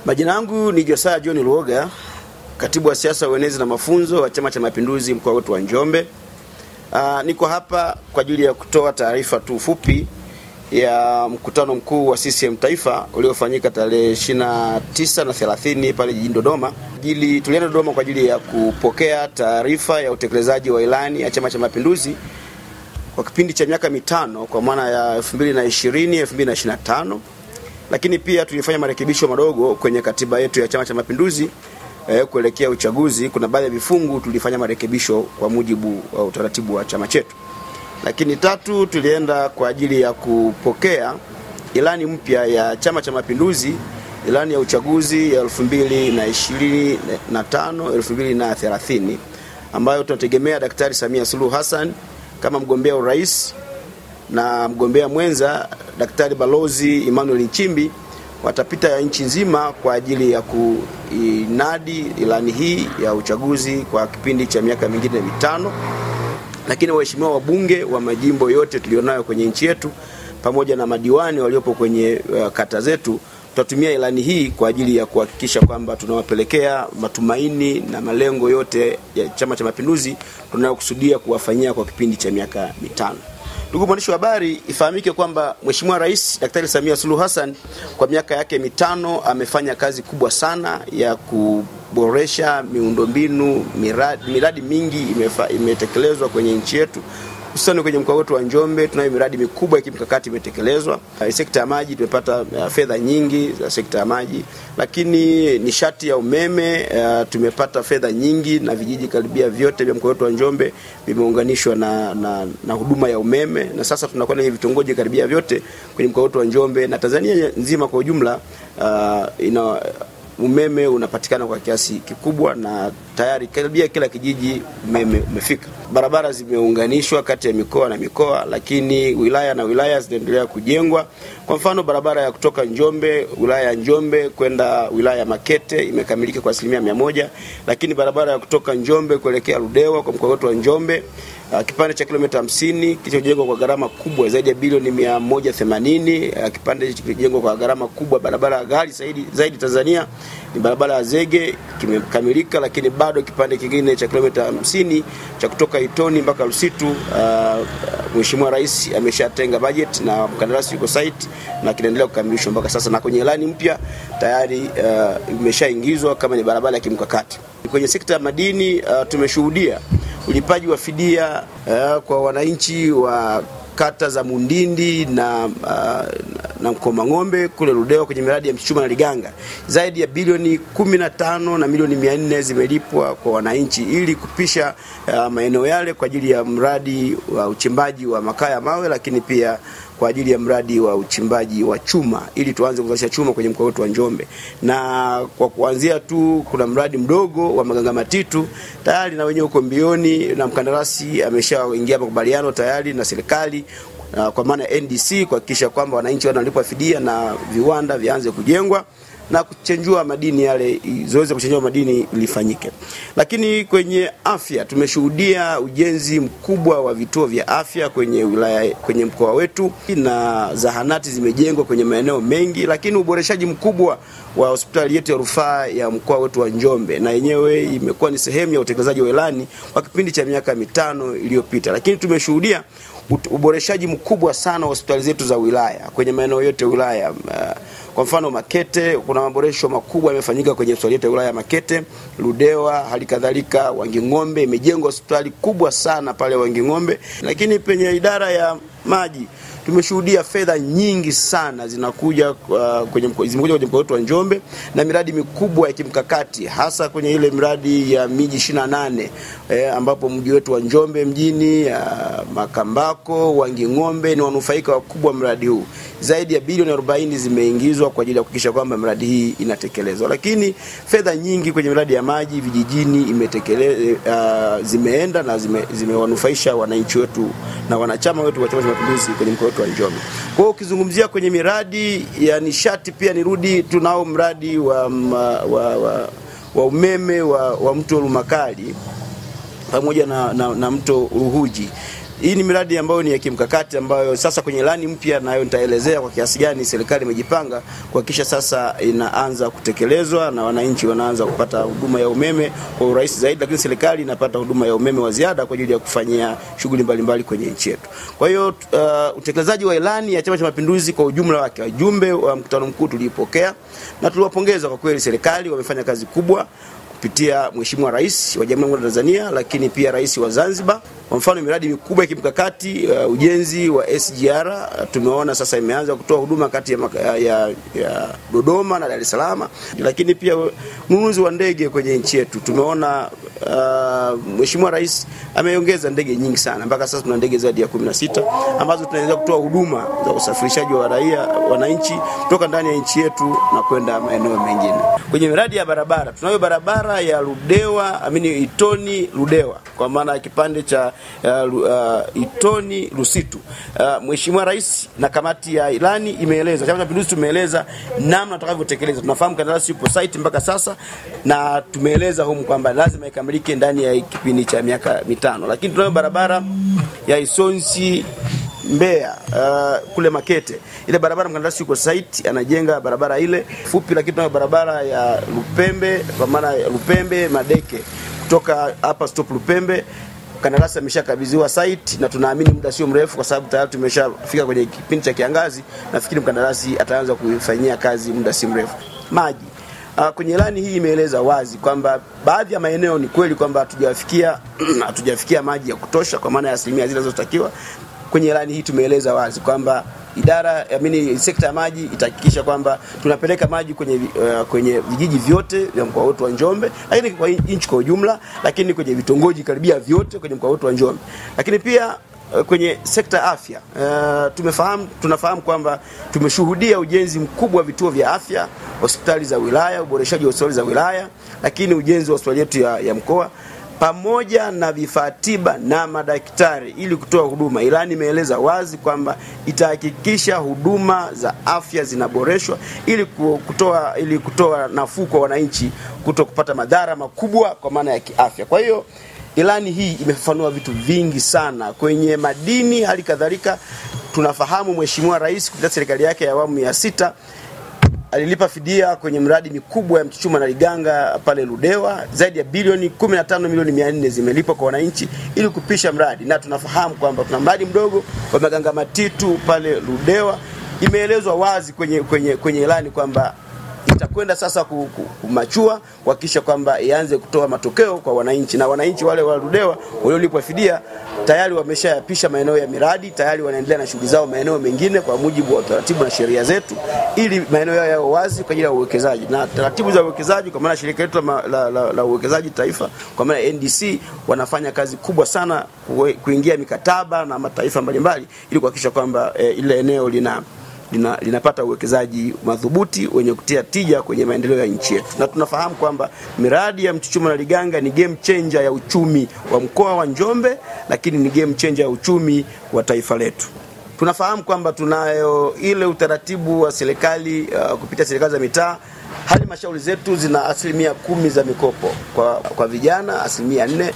Majina yangu ni Josiah John Luoga, katibu wa siasa, uenezi na mafunzo wa Chama cha Mapinduzi mkoa wetu wa Njombe. Niko hapa kwa ajili ya kutoa taarifa tu fupi ya mkutano mkuu wa CCM Taifa uliofanyika tarehe 29 na 30 pale jijini Dodoma. Tulienda Dodoma kwa ajili ya kupokea taarifa ya utekelezaji wa ilani ya Chama cha Mapinduzi kwa kipindi cha miaka mitano kwa maana ya 2020-2025. Lakini pia tulifanya marekebisho madogo kwenye katiba yetu ya Chama cha Mapinduzi kuelekea uchaguzi. Kuna baadhi ya vifungu tulifanya marekebisho kwa mujibu wa utaratibu wa chama chetu. Lakini tatu, tulienda kwa ajili ya kupokea ilani mpya ya Chama cha Mapinduzi, ilani ya uchaguzi ya 2025-2030 ambayo tunategemea Daktari Samia Suluhu Hassan kama mgombea urais na mgombea mwenza Daktari Balozi Emmanuel Nchimbi watapita ya nchi nzima kwa ajili ya kuinadi ilani hii ya uchaguzi kwa kipindi cha miaka mingine mitano. Lakini waheshimiwa wabunge wa majimbo yote tulionayo kwenye nchi yetu pamoja na madiwani waliopo kwenye kata zetu, tutatumia ilani hii kwa ajili ya kuhakikisha kwamba tunawapelekea matumaini na malengo yote ya Chama cha Mapinduzi tunayokusudia kuwafanyia kwa kipindi cha miaka mitano. Ndugu mwandishi wa habari, ifahamike kwamba Mheshimiwa Rais Daktari Samia Suluhu Hassan kwa miaka yake mitano amefanya kazi kubwa sana ya kuboresha miundombinu, miradi mingi imetekelezwa kwenye nchi yetu. Hususan kwenye mkoa wetu wa Njombe tunayo miradi mikubwa ya kimkakati imetekelezwa. Sekta ya maji tumepata fedha nyingi za sekta ya maji, lakini nishati ya umeme tumepata fedha nyingi na vijiji karibia vyote vya mkoa wetu wa Njombe vimeunganishwa na huduma ya umeme, na sasa tunakuwa na vitongoji karibia vyote kwenye mkoa wetu wa Njombe na Tanzania nzima kwa ujumla umeme unapatikana kwa kiasi kikubwa na tayari karibia kila kijiji umeme umefika. Barabara zimeunganishwa kati ya mikoa na mikoa, lakini wilaya na wilaya zinaendelea kujengwa. Kwa mfano barabara ya kutoka Njombe, wilaya ya Njombe kwenda wilaya ya Makete imekamilika kwa 100%, lakini barabara ya kutoka Njombe kuelekea Ludewa kwa mkoa wetu wa Njombe kipande cha kilomita 50 kilichojengwa kwa gharama kubwa zaidi ya bilioni 180. Kipande kilichojengwa kwa gharama kubwa, barabara ghali zaidi Tanzania ni barabara ya Zege, kimekamilika. Lakini bado kipande kingine cha kilomita 50 cha kutoka Itoni mpaka Lusitu, Mheshimiwa Rais ameshatenga budget na mkandarasi yuko site na kinaendelea kukamilishwa mpaka sasa, na kwenye ilani mpya tayari imeshaingizwa kama ni barabara ya kimkakati. Kwenye sekta ya madini tumeshuhudia ulipaji wa fidia kwa wananchi wa kata za Mundindi na Mkomang'ombe kule Ludewa kwenye miradi ya Mchuchuma na Liganga. Zaidi ya bilioni 15 na milioni 400 zimelipwa kwa wananchi ili kupisha maeneo yale kwa ajili ya mradi wa uchimbaji wa makaa ya mawe, lakini pia kwa ajili ya mradi wa uchimbaji wa chuma ili tuanze kuzalisha chuma kwenye mkoa wetu wa Njombe. Na kwa kuanzia tu kuna mradi mdogo wa Maganga Matitu tayari na wenyewe uko mbioni na mkandarasi ameshaingia makubaliano tayari na serikali kwa maana NDC kuhakikisha kwamba wananchi wanalipwa fidia na viwanda vianze kujengwa na kuchenjua madini yale, zoezi kuchenjua madini lifanyike. Lakini kwenye afya tumeshuhudia ujenzi mkubwa wa vituo vya afya kwenye wilaya, kwenye mkoa wetu, na zahanati zimejengwa kwenye maeneo mengi, lakini uboreshaji mkubwa wa hospitali yetu ya rufaa ya mkoa wetu wa Njombe na yenyewe imekuwa ni sehemu ya utekelezaji wa ilani kwa kipindi cha miaka mitano iliyopita. Lakini tumeshuhudia uboreshaji mkubwa sana wa hospitali zetu za wilaya kwenye maeneo yote ya wilaya. Kwa mfano Makete kuna maboresho makubwa yamefanyika kwenye hospitali yetu ya wilaya Makete, Ludewa, hali kadhalika Wanging'ombe imejengwa hospitali kubwa sana pale Wanging'ombe. Lakini penye idara ya maji tumeshuhudia fedha nyingi sana zinakuja kwenye mkoa wetu wa Njombe na miradi mikubwa ya kimkakati, hasa kwenye ile miradi ya miji 28 ambapo mji wetu wa Njombe mjini, Makambako, Wanging'ombe ni wanufaika wakubwa mradi huu. Zaidi ya bilioni 40 zimeingizwa kwa ajili ya kuhakikisha kwamba miradi hii inatekelezwa. Lakini fedha nyingi kwenye miradi ya maji vijijini zimeenda na zimewanufaisha wananchi wetu na wanachama wetu wa Chama cha Mapinduzi kwenye mkoa wetu wa Njombe. Kwa hiyo ukizungumzia kwenye miradi ya nishati pia tunao mradi wa umeme wa mto Lumakali pamoja na mto Ruhuji. Hii ni miradi ambayo ni ya kimkakati ambayo sasa kwenye ilani mpya nayo nitaelezea kwa kiasi gani serikali imejipanga kuhakikisha sasa inaanza kutekelezwa na wananchi wanaanza kupata huduma ya umeme kwa urahisi zaidi, lakini serikali inapata huduma ya umeme wa ziada kwa ajili ya kufanyia shughuli mbalimbali kwenye nchi yetu. Kwa hiyo utekelezaji wa ilani ya Chama cha Mapinduzi kwa ujumla wake, wajumbe wa mkutano mkuu tulipokea na tuliwapongeza kwa kweli. Serikali wamefanya kazi kubwa kupitia Mheshimiwa Rais wa Jamhuri ya Tanzania, lakini pia Rais wa Zanzibar. Kwa mfano miradi mikubwa ya kimkakati, ujenzi wa SGR tumeona sasa imeanza kutoa huduma kati ya Dodoma na Dar es Salaam, lakini pia ununuzi wa ndege kwenye nchi yetu. Tumeona Mheshimiwa Rais ameongeza ndege nyingi sana, mpaka sasa tuna ndege zaidi ya 16 ambazo tunaweza kutoa huduma za usafirishaji wa raia, wananchi kutoka ndani ya nchi yetu na kwenda maeneo mengine. Kwenye miradi ya barabara, tunayo barabara ya Ludewa, Itoni Ludewa, kwa maana kipande cha Itoni Rusitu. Mheshimiwa Rais na kamati ya ilani imeeleza, Chama cha Mapinduzi tumeeleza namna tutakavyotekeleza. Tunafahamu kandarasi yupo site mpaka sasa na tumeeleza humu kwamba lazima ikamilike ndani ya kipindi cha miaka 5. Lakini tunayo barabara ya Isonsi Mbeya kule Makete. Ile barabara mkandarasi yuko site anajenga barabara ile fupi, lakini tunayo barabara ya Lupembe, kwa maana Lupembe Madeke, kutoka hapa stop Lupembe kandarasi ameshakabidhiwa site na tunaamini muda sio mrefu, kwa sababu tayari tumeshafika kwenye kipindi cha kiangazi, nafikiri mkandarasi ataanza kuifanyia kazi muda si mrefu. Maji, kwenye ilani hii imeeleza wazi kwamba baadhi ya maeneo ni kweli kwamba hatujafikia maji ya kutosha kwa maana ya asilimia zile zinazotakiwa. Kwenye ilani hii tumeeleza wazi kwamba sekta ya maji itahakikisha kwamba tunapeleka maji kwenye vijiji vyote vya mkoa wetu wa Njombe, lakini kwa nchi kwa ujumla, lakini kwenye vitongoji karibia vyote kwenye mkoa wetu wa Njombe. Lakini pia kwenye sekta ya afya, tunafahamu kwamba tumeshuhudia ujenzi mkubwa wa vituo vya afya, hospitali za wilaya, uboreshaji wa hospitali za wilaya, lakini ujenzi wa hospitali yetu ya mkoa pamoja na vifaa tiba na madaktari ili kutoa huduma. Ilani imeeleza wazi kwamba itahakikisha huduma za afya zinaboreshwa ili kutoa nafuu kwa wananchi kuto kupata madhara makubwa kwa maana ya kiafya. Kwa hiyo ilani hii imefafanua vitu vingi sana kwenye madini. Hali kadhalika tunafahamu Mheshimiwa Rais kupitia serikali yake ya awamu ya 6 alilipa fidia kwenye mradi mikubwa ya Mchuchuma na Liganga pale Ludewa, zaidi ya bilioni 15 milioni 400 zimelipwa kwa wananchi ili kupisha mradi. Na tunafahamu kwamba tuna mradi mdogo wa Maganga Matitu pale Ludewa. Imeelezwa wazi kwenye ilani kwamba itakwenda sasa kumachua kuhakikisha kwamba ianze kutoa matokeo kwa wananchi, na wananchi wale wa Ludewa waliolipwa fidia tayari wameshayapisha maeneo ya miradi, tayari wanaendelea na shughuli zao maeneo mengine kwa mujibu wa taratibu na sheria zetu, ili maeneo yao yawe wazi kwa ajili ya uwekezaji. Na taratibu za uwekezaji, kwa maana shirika letu la uwekezaji taifa kwa maana NDC wanafanya kazi kubwa sana kuingia mikataba na mataifa mbalimbali ili kuhakikisha kwamba ile eneo linapata uwekezaji madhubuti wenye kutia tija kwenye maendeleo ya nchi yetu. Na tunafahamu kwamba miradi ya Mchuchuma na Liganga ni game changer ya uchumi wa mkoa wa Njombe, lakini ni game changer ya uchumi wa taifa letu. Tunafahamu kwamba tunayo ile utaratibu wa serikali kupitia serikali za mitaa. Halmashauri zetu zina 10% za mikopo kwa vijana, 4%,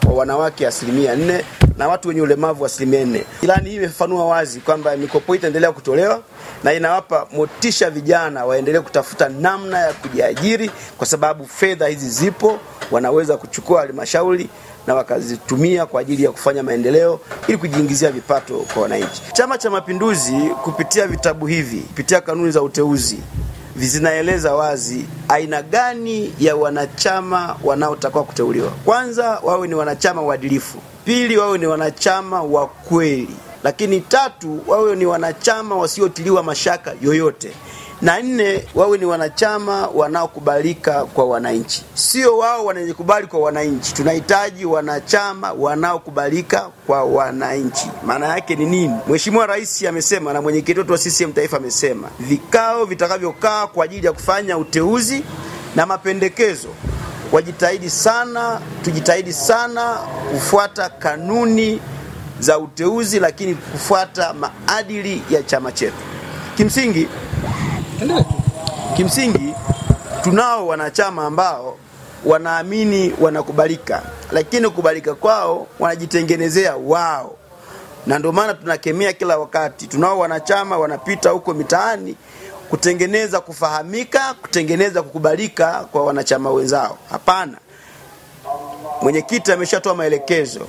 kwa wanawake 4%, na watu wenye ulemavu 4%. Ilani hii imefafanua wazi kwamba mikopo itaendelea kutolewa na inawapa motisha vijana waendelee kutafuta namna ya kujiajiri, kwa sababu fedha hizi zipo, wanaweza kuchukua halmashauri na wakazitumia kwa ajili ya kufanya maendeleo ili kujiingizia vipato kwa wananchi. Chama cha Mapinduzi kupitia vitabu hivi, kupitia kanuni za uteuzi, zinaeleza wazi aina gani ya wanachama wanaotakiwa kuteuliwa. Kwanza, wawe ni wanachama waadilifu. Pili, wawe ni wanachama wa kweli. Lakini 3, wawe ni wanachama wasiotiliwa mashaka yoyote. Na 4, wawe ni wanachama wanaokubalika kwa wananchi. Sio wao wanajikubali kwa wananchi. Tunahitaji wanachama wanaokubalika kwa wananchi. Maana yake ni nini? Mheshimiwa Rais amesema na mwenyekiti wetu wa CCM Taifa amesema, vikao vitakavyokaa kwa ajili ya kufanya uteuzi na mapendekezo, tujitahidi sana kufuata kanuni za uteuzi, lakini kufuata maadili ya chama chetu. Kimsingi tunao wanachama ambao wanaamini wanakubalika, lakini kubalika kwao wanajitengenezea wao. Na ndio maana tunakemea kila wakati. Tunao wanachama wanapita huko mitaani kutengeneza kufahamika, kutengeneza kukubalika kwa wanachama wenzao. Hapana. Mwenyekiti ameshatoa maelekezo.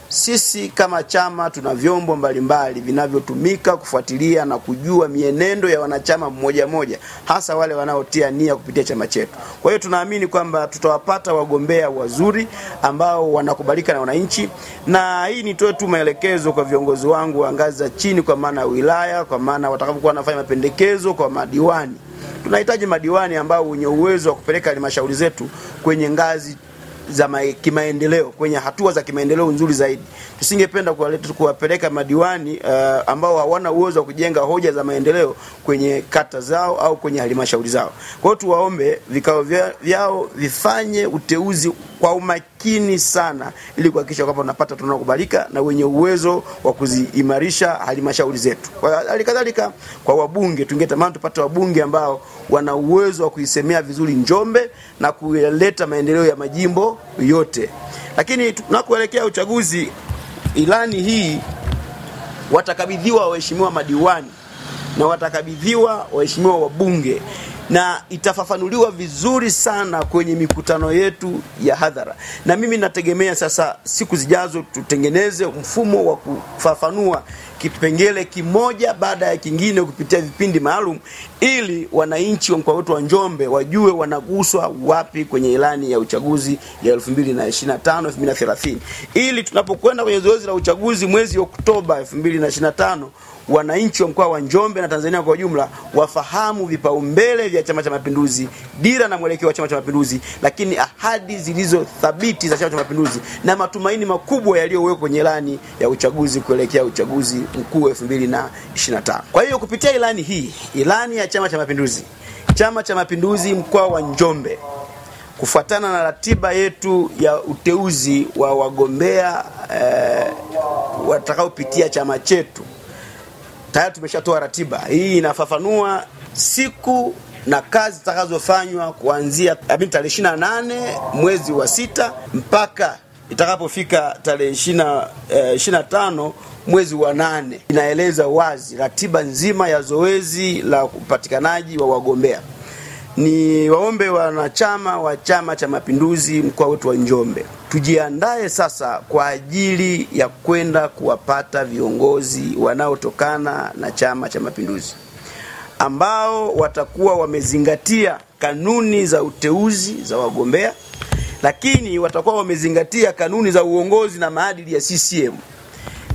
Sisi kama chama tuna vyombo mbalimbali vinavyotumika kufuatilia na kujua mienendo ya wanachama mmoja mmoja, hasa wale wanaotia nia kupitia chama chetu. Kwa hiyo tunaamini kwamba tutawapata wagombea wazuri ambao wanakubalika na wananchi, na hii nitoe tu maelekezo kwa viongozi wangu wa ngazi za chini, kwa maana wilaya, kwa maana watakapokuwa wanafanya mapendekezo kwa madiwani. Tunahitaji madiwani ambao wenye uwezo wa kupeleka halmashauri zetu kwenye ngazi za kimaendeleo, kwenye hatua za kimaendeleo nzuri zaidi. Tusingependa kuwapeleka madiwani ambao hawana uwezo wa kujenga hoja za maendeleo kwenye kata zao au kwenye halmashauri zao. Kwa hiyo tuwaombe vikao vyao vifanye uteuzi kwa umakini sana, ili kuhakikisha kwamba tunapata tunakubalika na wenye uwezo wa kuziimarisha halmashauri zetu. Kwa halikadhalika kwa wabunge, tungetamani tupate wabunge ambao wana uwezo wa kuisemea vizuri Njombe na kuleta maendeleo ya majimbo yote. Lakini tunakoelekea uchaguzi, ilani hii watakabidhiwa waheshimiwa madiwani na watakabidhiwa waheshimiwa wabunge, na itafafanuliwa vizuri sana kwenye mikutano yetu ya hadhara. Na mimi nategemea sasa siku zijazo tutengeneze mfumo wa kufafanua kipengele kimoja baada ya kingine kupitia vipindi maalum, ili wananchi wa mkoa wetu wa Njombe wajue wanaguswa wapi kwenye ilani ya uchaguzi ya 2025-2030, ili tunapokwenda kwenye zoezi la uchaguzi mwezi Oktoba 2025, wananchi wa mkoa wa Njombe na Tanzania kwa ujumla wafahamu vipaumbele vya Chama cha Mapinduzi, dira na mwelekeo wa Chama cha Mapinduzi, lakini ahadi zilizothabiti za Chama cha Mapinduzi na matumaini makubwa yaliyowekwa kwenye ilani ya uchaguzi kuelekea uchaguzi mkuu 2025. Kwa hiyo kupitia ilani hii, ilani ya Chama cha Mapinduzi, Chama cha Mapinduzi mkoa wa Njombe, kufuatana na ratiba yetu ya uteuzi wa wagombea watakaopitia chama chetu, tayari tumeshatoa ratiba. Hii inafafanua siku na kazi zitakazofanywa kuanzia tarehe 28 mwezi wa 6 mpaka itakapofika tarehe 25 mwezi wa 8. Inaeleza wazi ratiba nzima ya zoezi la upatikanaji wa wagombea. Ni waombe wanachama wa Chama cha Mapinduzi mkoa wetu wa Njombe, tujiandae sasa kwa ajili ya kwenda kuwapata viongozi wanaotokana na Chama cha Mapinduzi, ambao watakuwa wamezingatia kanuni za uteuzi za wagombea, lakini watakuwa wamezingatia kanuni za uongozi na maadili ya CCM,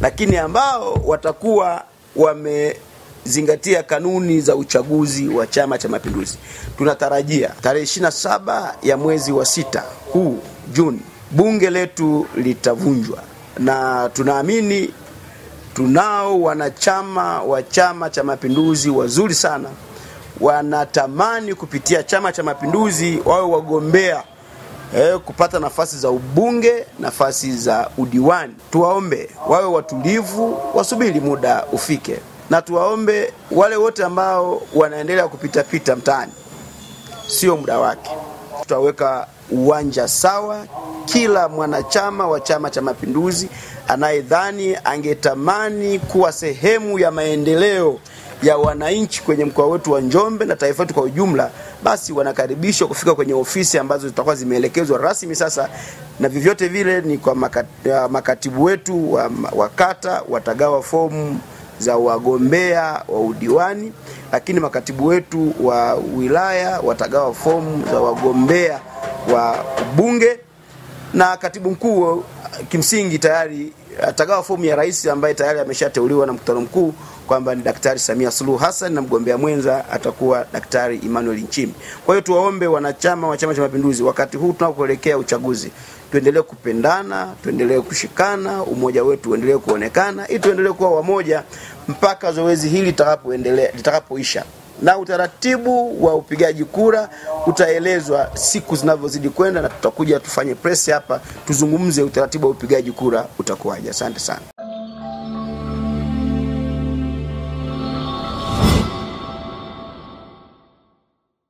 lakini ambao watakuwa wamezingatia kanuni za uchaguzi wa Chama cha Mapinduzi. Tunatarajia tarehe 27 ya mwezi wa 6 huu Juni, bunge letu litavunjwa, na tunaamini tunao wanachama wa Chama cha Mapinduzi wazuri sana, wanatamani kupitia Chama cha Mapinduzi wawe wagombea kupata nafasi za ubunge, nafasi za udiwani. Tuwaombe wawe watulivu, wasubiri muda ufike, na tuwaombe wale wote ambao wanaendelea kupita mtaani, sio muda wake. Tutaweka uwanja sawa. Kila mwanachama wa Chama cha Mapinduzi anayedhani angetamani kuwa sehemu ya maendeleo ya wananchi kwenye mkoa wetu wa Njombe na taifa letu kwa ujumla, basi wanakaribishwa kufika kwenye ofisi ambazo zitakuwa zimeelekezwa rasmi sasa, na vyovyote vile ni kwa makatibu wetu wa kata watagawa fomu za wagombea wa udiwani, lakini makatibu wetu wa wilaya watagawa fomu za wagombea wa ubunge, na katibu mkuu kimsingi tayari atagawa fomu ya rais ambaye tayari ameshateuliwa na mkutano mkuu kwamba ni Daktari Samia Suluhu Hassan, na mgombea mwenza atakuwa Daktari Emmanuel Nchimbi. Kwa hiyo tuwaombe wanachama wa Chama cha Mapinduzi, wakati huu tunapoelekea uchaguzi, tuendelee kupendana, tuendelee kushikana, umoja wetu uendelee kuonekana, ili tuendelee kuwa wamoja mpaka zoezi hili litakapoisha. Na utaratibu wa upigaji kura utaelezwa siku zinavyozidi kwenda, na tutakuja tufanye press hapa tuzungumze utaratibu wa upigaji kura utakuwaje. Asante sana.